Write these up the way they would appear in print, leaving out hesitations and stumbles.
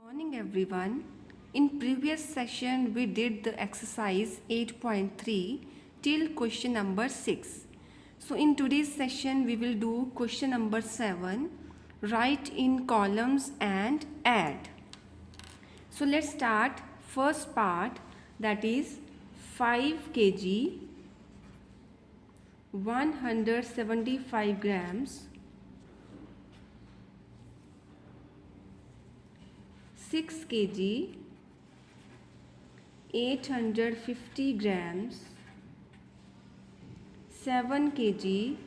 Morning everyone. In previous session we did the exercise 8.3 till question number 6. So in today's session we will do question number 7, write in columns and add. So let's start first part, that is 5 kg 175 grams 6 kg 850 grams 7 kg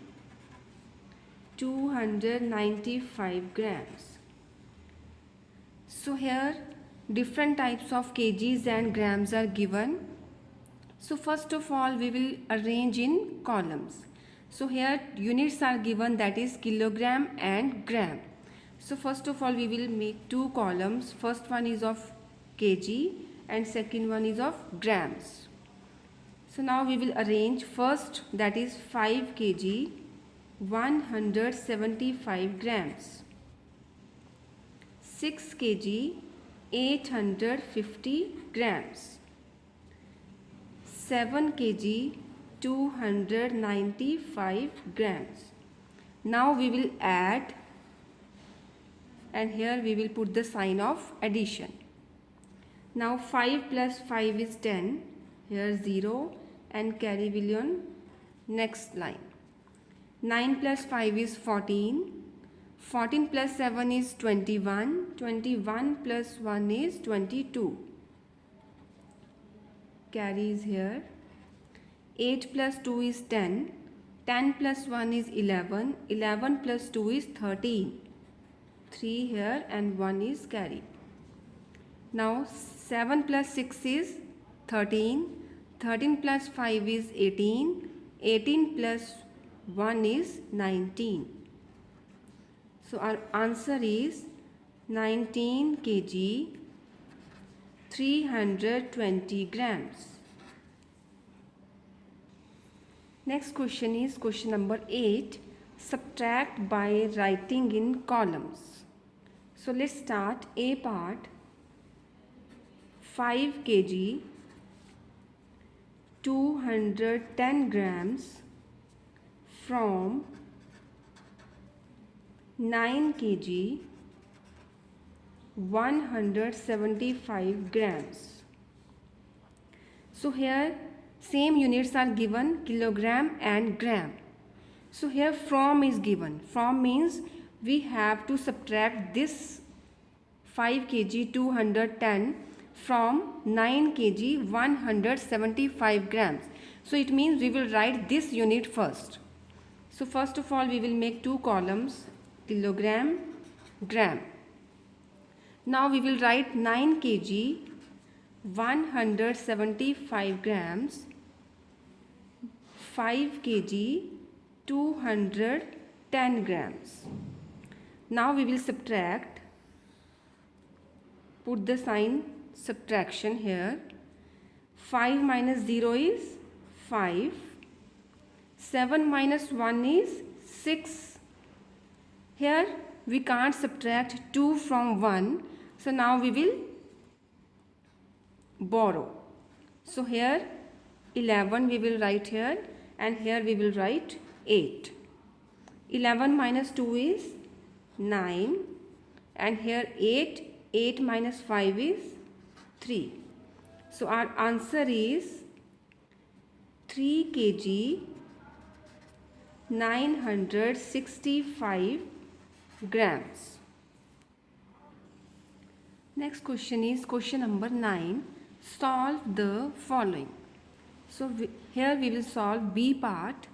295 grams. So here different types of kgs and grams are given. So first of all we will arrange in columns. So here units are given, that is kilogram and gram. So first of all we will make two columns. First one is of kg and second one is of grams. So now we will arrange first, that is 5 kg 175 grams, 6 kg 850 grams, 7 kg 295 grams. Now we will add, and here we will put the sign of addition. Now 5 plus 5 is 10, here 0 and carry will on next line. 9 plus 5 is 14, 14 plus 7 is 21, 21 plus 1 is 22. Carry is here. 8 plus 2 is 10, 10 plus 1 is 11, 11 plus 2 is 13. 3 here and 1 is carried. Now 7 plus 6 is 13, 13 plus 5 is 18, 18 plus 1 is 19. So our answer is 19 kg 320 grams. Next question is question number 8, subtract by writing in columns. So let's start A part. 5 kg 210 grams from 9 kg 175 grams. So here same units are given, kilogram and gram. So here from is given. From means we have to subtract this 5 kg 210 from 9 kg 175 grams. So it means we will write this unit first. So first of all we will make two columns, kilogram, gram. Now we will write 9 kg 175 grams, 5 kg 210 grams. Now we will subtract, put the sign subtraction here. 5 minus 0 is 5, 7 minus 1 is 6. Here we can't subtract 2 from 1, so now we will borrow. So here 11 we will write here, and here we will write 8. 11 minus 2 is 9, and here 8 minus 5 is 3. So our answer is 3 kg 965 grams. Next question is question number 9, solve the following. So here we will solve B part.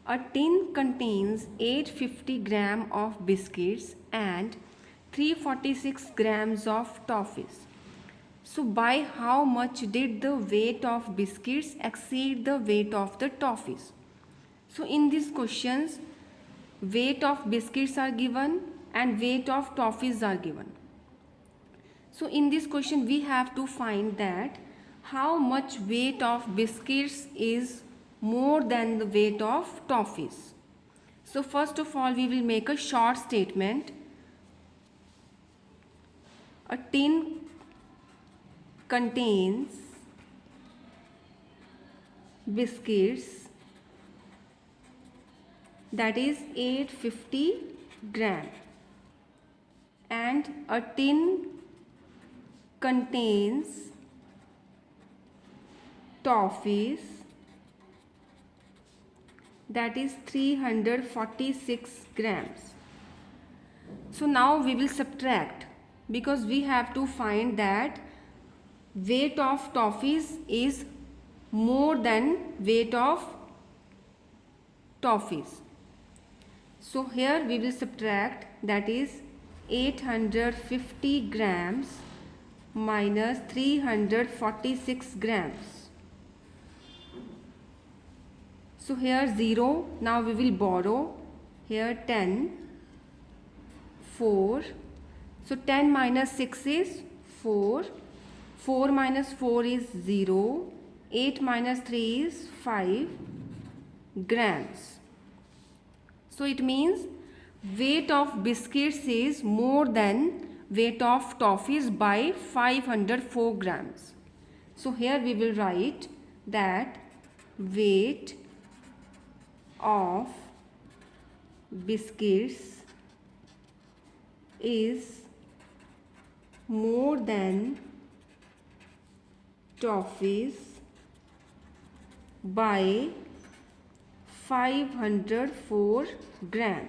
A tin contains 850 grams of biscuits and 346 grams of toffees. So by how much did the weight of biscuits exceed the weight of the toffees? So in these questions, weight of biscuits are given and weight of toffees are given. So in this question we have to find that how much weight of biscuits is more than the weight of toffees. So first of all we will make a short statement. A tin contains biscuits that is 850 gram, and a tin contains toffees that is 346 grams. So now we will subtract, because we have to find that weight of toffees is more than weight of toffees. So here we will subtract, that is 850 grams minus 346 grams. So here 0, now we will borrow, here 10, 4, so 10 minus 6 is 4, 4 minus 4 is 0, 8 minus 3 is 5 grams. So it means weight of biscuits is more than weight of toffees by 504 grams. So here we will write that weight of biscuits is more than toffees by 504 grams.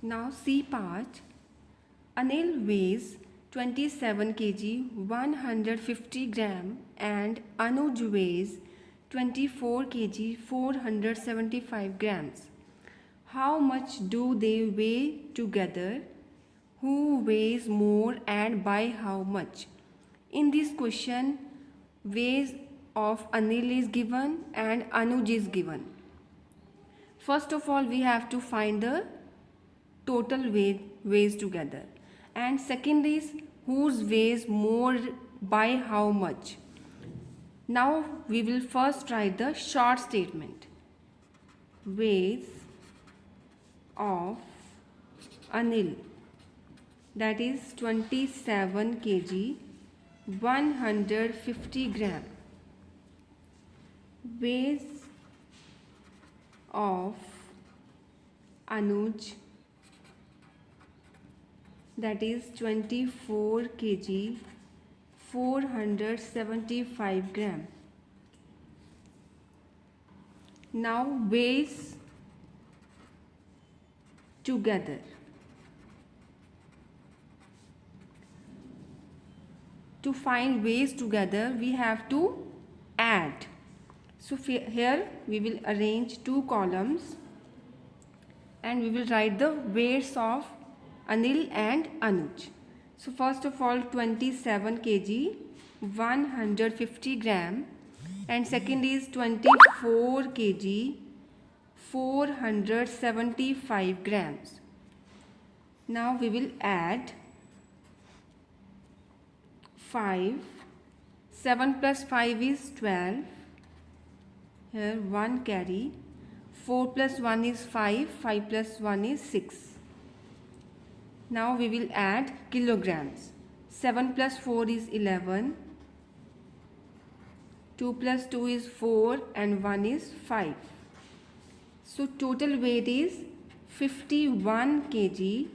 Now C part. Anil weighs 27 kg 150 gram and Anuj weighs 24 kg 475 grams. How much do they weigh together? Who weighs more and by how much? In this question, weight of Anil is given and Anuj is given. First of all, we have to find the total weighs together, and second is whose weighs more by how much. Now we will first write the short statement. Weighs of Anil, that is 27 kg 150 gram. Weighs of Anuj, that is 24 kg 475 gram. Now weighs together. To find weighs together, we have to add. So here we will arrange two columns and we will write the weights of Anil and Anuj. So first of all 27 kg 150 gram, and second is 24 kg 475 grams. Now we will add 5, 7 plus 5 is 12, here 1 carry, 4 plus 1 is 5, 5 plus 1 is 6. Now we will add kilograms. 7 plus 4 is 11, 2 plus 2 is 4 and 1 is 5. So total weight is 51 kg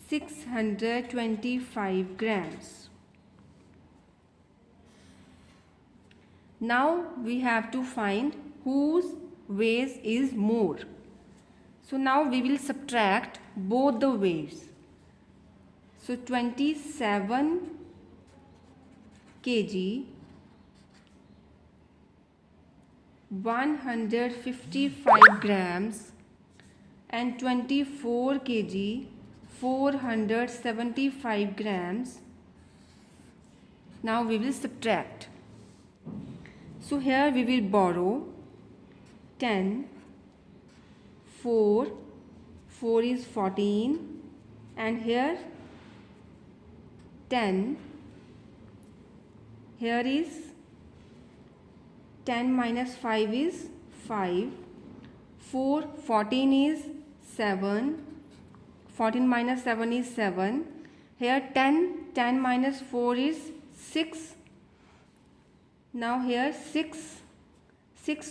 625 grams. Now we have to find whose weight is more. So now we will subtract both the weights. So 27 kg 155 grams and 24 kg 475 grams. Now we will subtract. So here we will borrow 10, 4, 4 is 14, and here 10, here is 10 minus 5 is 5, 4, 14 is 7, 14 minus 7 is 7. Here 10 minus 4 is 6. Now here 6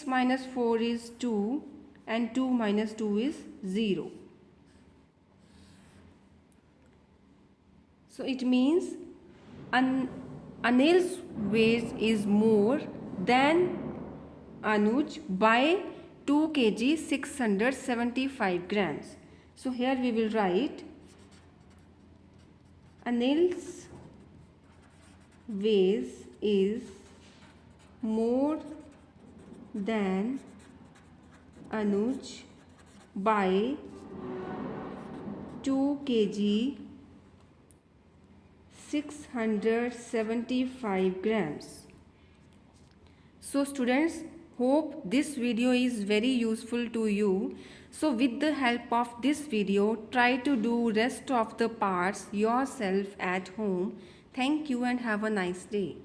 minus 4 is 2, and 2 minus 2 is 0. So it means Anil's weight is more than Anuj by 2 kg 675 grams. So here we will write Anil's weight is more than Anuj by 2 kg 675 grams. So students, hope this video is very useful to you. So with the help of this video, try to do rest of the parts yourself at home. Thank you and have a nice day.